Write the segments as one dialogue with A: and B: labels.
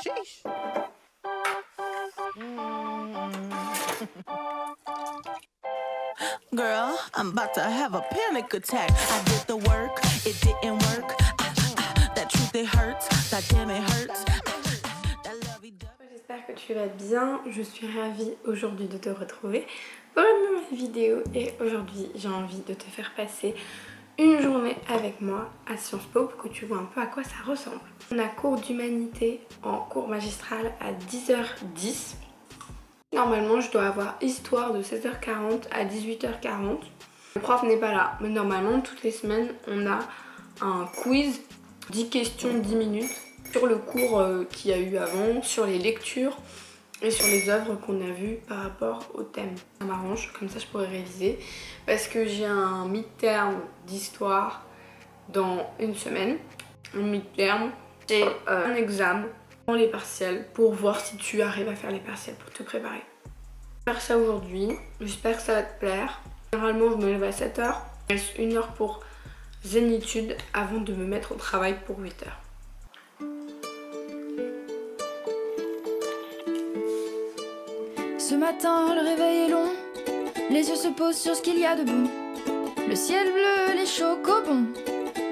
A: Sheesh.
B: Girl, I'm about to have a panic attack. I did the work, it didn't work. That truth, it hurts. That damn, it hurts.
C: J'espère que tu vas bien. Je suis ravie aujourd'hui de te retrouver pour une nouvelle vidéo. Et aujourd'hui, j'ai envie de te faire passer une journée avec moi à Sciences Po pour que tu vois un peu à quoi ça ressemble. On a cours d'humanité en cours magistral à 10h10. Normalement, je dois avoir histoire de 16h40 à 18h40. Le prof n'est pas là, mais normalement, toutes les semaines, on a un quiz, 10 questions, 10 minutes, sur le cours qu'il y a eu avant, sur les lectures et sur les œuvres qu'on a vues par rapport au thème. Ça m'arrange, comme ça je pourrais réviser, parce que j'ai un midterm d'histoire dans une semaine. Un midterm, c'est un examen dans les partiels pour voir si tu arrives à faire les partiels pour te préparer. Je vais faire ça aujourd'hui, j'espère que ça va te plaire. Généralement je me lève à 7h, je laisse 1 heure pour zénitude avant de me mettre au travail pour 8h.
D: Ce matin, le réveil est long, les yeux se posent sur ce qu'il y a de bon. Le ciel bleu, les chocobons,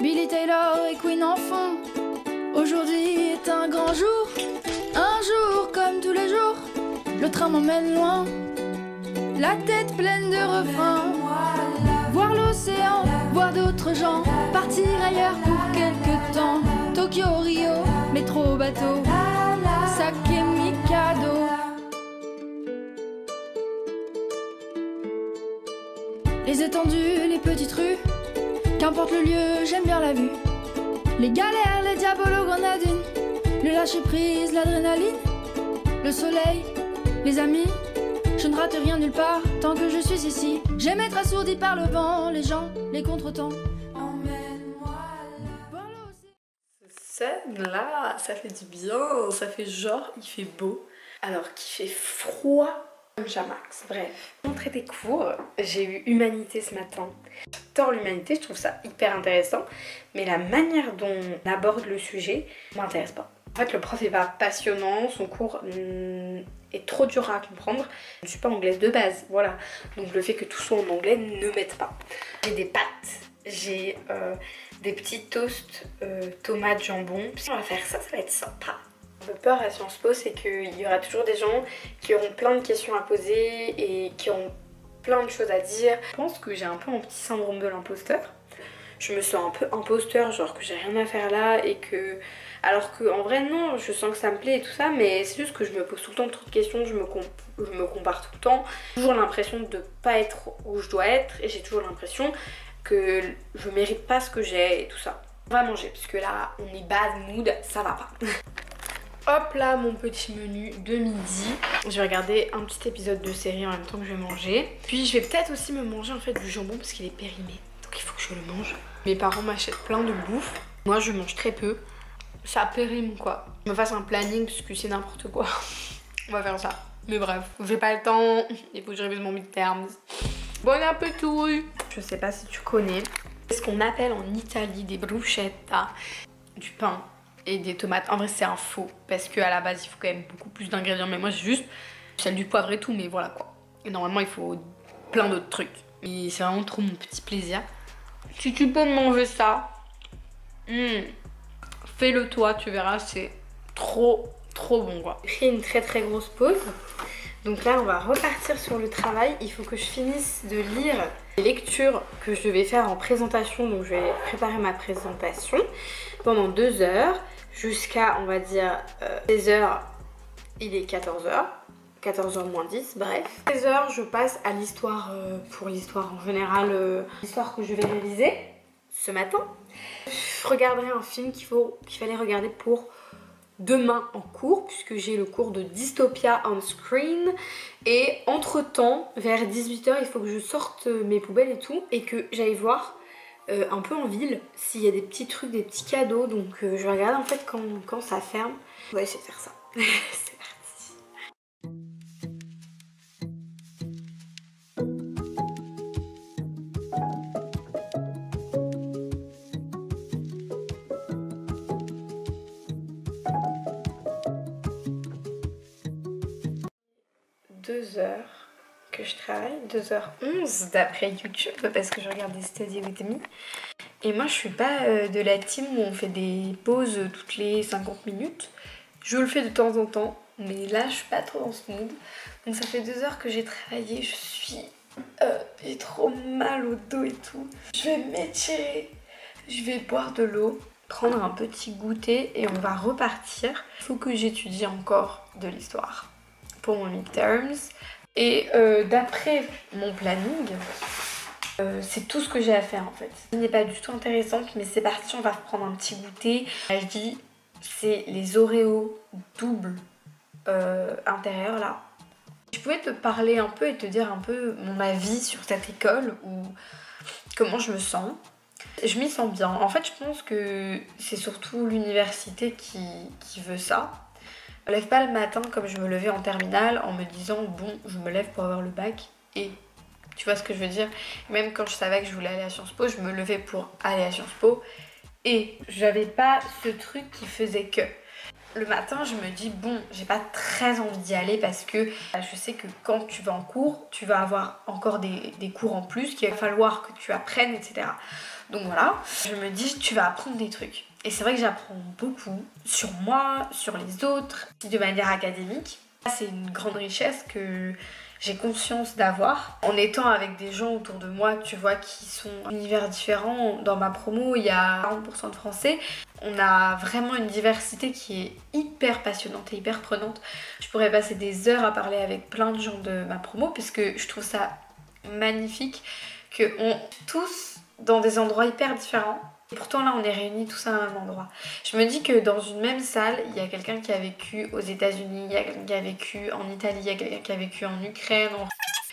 D: Billy Taylor et Queen en fond. Aujourd'hui est un grand jour comme tous les jours. Le train m'emmène loin, la tête pleine de refrains. Voir l'océan, voir d'autres gens, partir ailleurs pour quelques temps. Tokyo, Rio, métro, bateau, sac et Mikado. Les étendues, les petites rues, qu'importe le lieu, j'aime bien la vue. Les galères, les diabolos, grenadines, le lâcher prise, l'adrénaline, le soleil, les amis. Je ne rate rien nulle part tant que je suis ici. J'aime être assourdi par le vent, les gens, les contretemps. Emmène-moi là.
C: Scène-là, ça fait du bien, ça fait genre il fait beau alors qu'il fait froid comme Jamax. Bref, entre des cours, j'ai eu humanité ce matin. J'adore l'humanité, je trouve ça hyper intéressant, mais la manière dont on aborde le sujet m'intéresse pas. En fait, le prof est pas passionnant, son cours est trop dur à comprendre. Je ne suis pas anglaise de base, voilà. Donc le fait que tout soit en anglais ne m'aide pas. J'ai des pâtes, j'ai des petits toasts, tomates, jambon. On va faire ça, ça va être sympa. Le peur à Sciences Po, c'est qu'il y aura toujours des gens qui auront plein de questions à poser et qui auront plein de choses à dire. Je pense que j'ai un peu un petit syndrome de l'imposteur. Je me sens un peu imposteur, genre que j'ai rien à faire là et que... Alors que en vrai non, je sens que ça me plaît et tout ça, mais c'est juste que je me pose tout le temps trop de questions, je me compare tout le temps. J'ai toujours l'impression de pas être où je dois être et j'ai toujours l'impression que je mérite pas ce que j'ai et tout ça. On va manger parce que là on est bad mood, ça va pas. Hop là mon petit menu de midi. Je vais regarder un petit épisode de série en même temps que je vais manger. Puis je vais peut-être aussi me manger en fait du jambon parce qu'il est périmé. Donc il faut que je le mange. Mes parents m'achètent plein de bouffe. Moi je mange très peu. Ça périme quoi. Je me fasse un planning parce que c'est n'importe quoi. On va faire ça. Mais bref, j'ai pas le temps. Il faut que je révise mon midterm. Bon appétit. Je sais pas si tu connais. C'est ce qu'on appelle en Italie des bruschetta. Du pain et des tomates. En vrai c'est un faux parce qu'à la base il faut quand même beaucoup plus d'ingrédients. Mais moi j'ai juste celle du poivre et tout, mais voilà quoi. Et normalement il faut plein d'autres trucs. Et c'est vraiment trop mon petit plaisir. Si tu peux manger ça, fais-le toi, tu verras, c'est trop bon quoi. J'ai pris une très grosse pause. Donc là on va repartir sur le travail. Il faut que je finisse de lire les lectures que je vais faire en présentation. Donc je vais préparer ma présentation pendant 2 heures jusqu'à on va dire 16h. Il est 14h. 14h moins 10, bref. 16h, je passe à l'histoire, pour l'histoire en général, l'histoire que je vais réviser ce matin. Je regarderai un film qu'il fallait regarder pour demain en cours, puisque j'ai le cours de Dystopia on Screen. Et entre temps, vers 18h, il faut que je sorte mes poubelles et tout, et que j'aille voir un peu en ville s'il y a des petits trucs, des petits cadeaux. Donc je vais regarder en fait quand ça ferme. On va essayer de faire ça. C'est parti. 2 heures que je travaille, 2h11 d'après YouTube, parce que je regarde des studies with me. Et moi je suis pas de la team où on fait des pauses toutes les 50 minutes. Je le fais de temps en temps, mais là je suis pas trop dans ce mood. Donc ça fait 2 heures que j'ai travaillé, j'ai trop mal au dos et tout. Je vais m'étirer, je vais boire de l'eau, prendre un petit goûter et on va repartir. Il faut que j'étudie encore de l'histoire pour mon midterms. Et d'après mon planning, c'est tout ce que j'ai à faire en fait. Ce n'est pas du tout intéressante, mais c'est parti, on va reprendre un petit goûter. Je dis, c'est les Oreos double intérieur là. Je pouvais te parler un peu et te dire un peu mon avis sur cette école ou comment je me sens. Je m'y sens bien. En fait, je pense que c'est surtout l'université qui veut ça. Je me lève pas le matin comme je me levais en terminale en me disant bon, je me lève pour avoir le bac et tu vois ce que je veux dire. Même quand je savais que je voulais aller à Sciences Po, je me levais pour aller à Sciences Po et j'avais pas ce truc qui faisait que. Le matin, je me dis bon, j'ai pas très envie d'y aller parce que je sais que quand tu vas en cours, tu vas avoir encore des cours en plus qu'il va falloir que tu apprennes, etc. Donc voilà, je me dis tu vas apprendre des trucs. Et c'est vrai que j'apprends beaucoup sur moi, sur les autres, de manière académique. C'est une grande richesse que j'ai conscience d'avoir. En étant avec des gens autour de moi, tu vois, qui sont d'univers différents. Dans ma promo, il y a 40% de Français. On a vraiment une diversité qui est hyper passionnante et hyper prenante. Je pourrais passer des heures à parler avec plein de gens de ma promo puisque je trouve ça magnifique qu'on tous dans des endroits hyper différents. Et pourtant là on est réunis tous à un même endroit. Je me dis que dans une même salle, il y a quelqu'un qui a vécu aux États-Unis, il y a quelqu'un qui a vécu en Italie, il y a quelqu'un qui a vécu en Ukraine.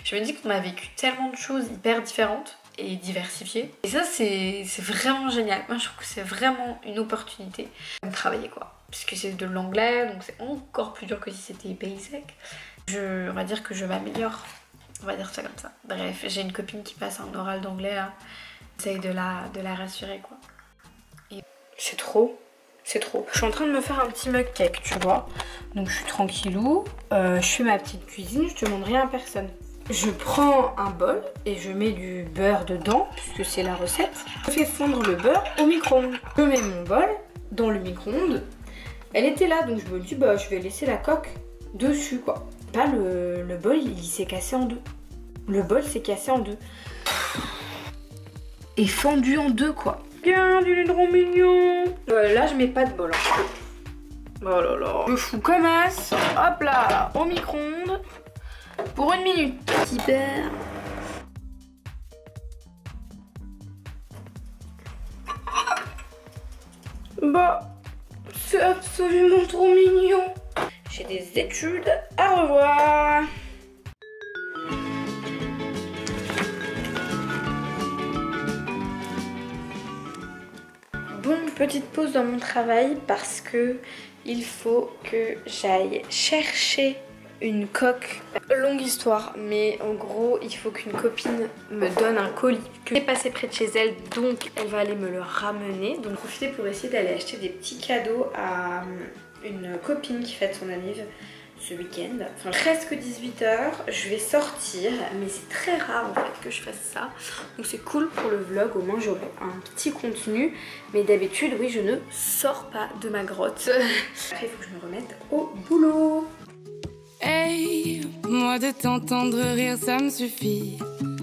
C: Je me dis qu'on a vécu tellement de choses hyper différentes et diversifiées. Et ça c'est vraiment génial. Moi je trouve que c'est vraiment une opportunité de travailler quoi. Puisque c'est de l'anglais, donc c'est encore plus dur que si c'était basic. On va dire que je m'améliore. On va dire ça comme ça. Bref, j'ai une copine qui passe un oral d'anglais là. J'essaye de la rassurer quoi. Et c'est trop. Je suis en train de me faire un petit mug cake, tu vois. Donc je suis tranquillou. Je fais ma petite cuisine, je demande rien à personne. Je prends un bol et je mets du beurre dedans, puisque c'est la recette. Je fais fondre le beurre au micro-ondes. Je mets mon bol dans le micro-ondes. Elle était là, donc je me dis, bah je vais laisser la coque dessus, quoi. Là, le bol, il s'est cassé en deux. Le bol s'est cassé en deux. Et fendu en deux, quoi. Regarde, il est trop mignon. Là, je mets pas de bol. Hein. Oh là là. Je fous comme as. Hop là, au micro-ondes. Pour 1 minute. Petit beurre. Bah, c'est absolument trop mignon. J'ai des études à revoir. Bon, petite pause dans mon travail parce que il faut que j'aille chercher une coque. Longue histoire, mais en gros, il faut qu'une copine me donne un colis que j'ai passé près de chez elle, donc elle va aller me le ramener. Donc profiter pour essayer d'aller acheter des petits cadeaux à une copine qui fête son anniv ce week-end. Enfin, presque 18h, je vais sortir, mais c'est très rare en fait que je fasse ça. Donc c'est cool pour le vlog, au moins j'aurai un petit contenu. Mais d'habitude, oui, je ne sors pas de ma grotte. Après, il faut que je me remette au boulot.
A: Hey, moi de t'entendre rire, ça me suffit.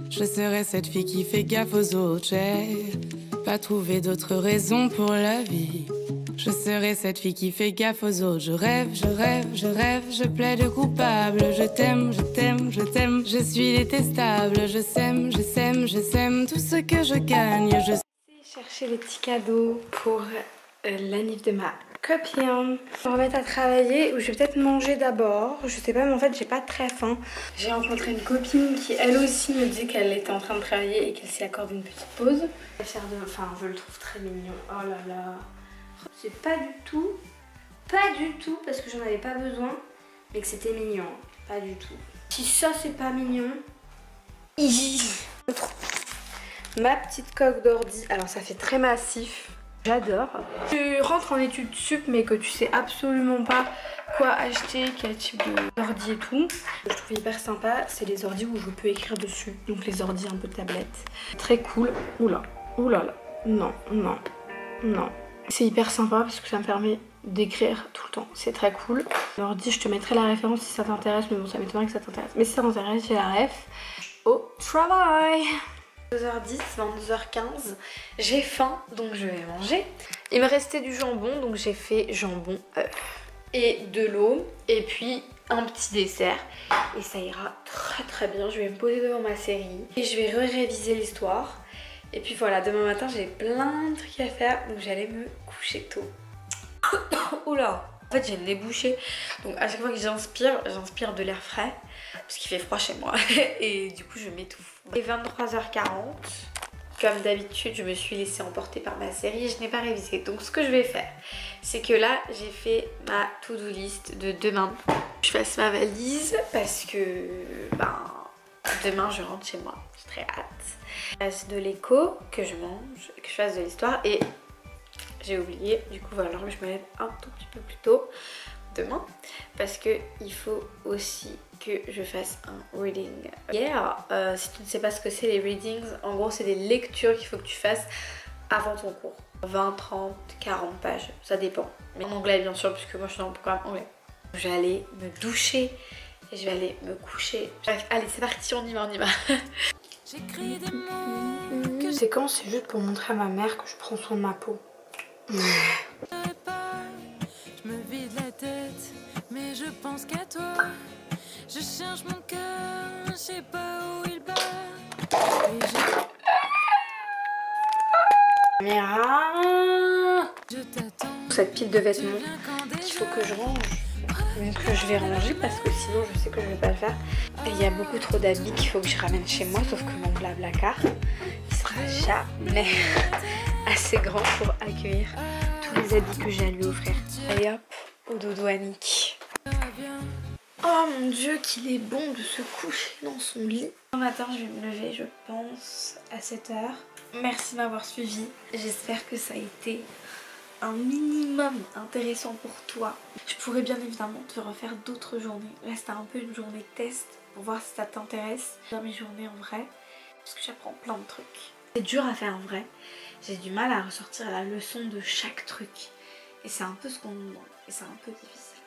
A: Je serai cette fille qui fait gaffe aux autres. J'ai pas trouvé d'autres raisons pour la vie. Je serai cette fille qui fait gaffe aux autres. Je rêve, je rêve, je rêve, je plaide coupable. Je t'aime, je t'aime, je t'aime. Je suis détestable. Je sème, je sème, je sème tout ce que je gagne. Je sais
C: chercher les petits cadeaux pour l'anniv de ma copine. Je vais me remettre à travailler ou je vais peut-être manger d'abord. Je sais pas, mais en fait j'ai pas très faim. J'ai rencontré une copine qui elle aussi me dit qu'elle était en train de travailler et qu'elle s'est accordé une petite pause. Enfin, je le trouve très mignon. Oh là là. C'est pas du tout, parce que j'en avais pas besoin, mais que c'était mignon. Pas du tout. Si ça c'est pas mignon, ma petite coque d'ordi. Alors ça fait très massif. J'adore. Tu rentres en études sup mais que tu sais absolument pas quoi acheter, quel type d'ordi et tout. Je trouve hyper sympa, c'est les ordis où je peux écrire dessus. Donc les ordis un peu de tablette. Très cool. Oula, oulala. Non, non, non. C'est hyper sympa parce que ça me permet d'écrire tout le temps. C'est très cool. L'ordi, je te mettrai la référence si ça t'intéresse, mais bon, ça m'étonnerait que ça t'intéresse. Mais si ça t'intéresse, j'ai la ref. Au travail. 2h10, 22h15. J'ai faim, donc je vais manger. Il me restait du jambon, donc j'ai fait jambon œuf. Et de l'eau, et puis un petit dessert. Et ça ira très très bien. Je vais me poser devant ma série. Et je vais réviser l'histoire. Et puis voilà, demain matin j'ai plein de trucs à faire, donc j'allais me coucher tôt. Oula, en fait j'ai le nez bouché, donc à chaque fois que j'inspire de l'air frais, parce qu'il fait froid chez moi, et du coup je m'étouffe. Il est 23h40, comme d'habitude je me suis laissée emporter par ma série et je n'ai pas révisé. Donc ce que je vais faire, c'est que là j'ai fait ma to-do list de demain. Je fasse ma valise parce que demain je rentre chez moi, j'ai très hâte. De l'écho, que je mange, que je fasse de l'histoire et j'ai oublié, du coup voilà, je me lève un tout petit peu plus tôt demain parce que il faut aussi que je fasse un reading. Hier, si tu ne sais pas ce que c'est les readings, en gros c'est des lectures qu'il faut que tu fasses avant ton cours. 20, 30, 40 pages, ça dépend. Mais en anglais bien sûr, puisque moi je suis dans le programme anglais. Je vais aller me doucher et je vais aller me coucher. Bref, allez c'est parti, on y va, on y va. C'est quand c'est juste pour montrer à ma mère que je prends soin de ma peau.
A: Je me vide la tête, mais je pense qu'à toi. Je cherche mon cœur, je sais pas où il bat. Je t'attends.
C: Cette pile de vêtements qu'il faut que je range. Donc je vais ranger parce que sinon je sais que je vais pas le faire. Et il y a beaucoup trop d'habits qu'il faut que je ramène chez moi, sauf que mon blablacar il sera jamais assez grand pour accueillir tous les habits que j'ai à lui offrir. Allez hop, au dodo Annick. Oh mon dieu qu'il est bon de se coucher dans son lit. Ce matin je vais me lever je pense à 7h. Merci de m'avoir suivi. J'espère que ça a été un minimum intéressant pour toi. Je pourrais bien évidemment te refaire d'autres journées. Là c'était un peu une journée test pour voir si ça t'intéresse. Dans mes journées en vrai, parce que j'apprends plein de trucs. C'est dur à faire en vrai. J'ai du mal à ressortir la leçon de chaque truc. Et c'est un peu ce qu'on nous demande. Et c'est un peu difficile.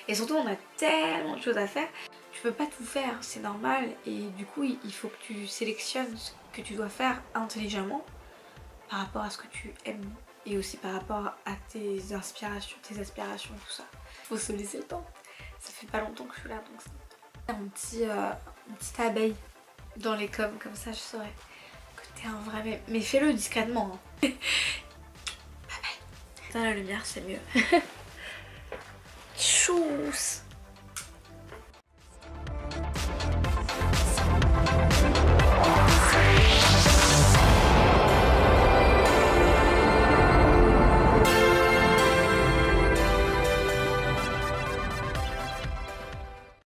C: Et surtout on a tellement de choses à faire. Tu peux pas tout faire, c'est normal. Et du coup il faut que tu sélectionnes ce que tu dois faire intelligemment par rapport à ce que tu aimes. Et aussi par rapport à tes inspirations, tes aspirations, tout ça. Faut se laisser le temps. Ça fait pas longtemps que je suis là, donc c'est une petite abeille dans les coms, comme ça je saurais que t'es un vrai... Mais fais-le discrètement. Hein. Bye bye. Dans la lumière, c'est mieux. Tchuss.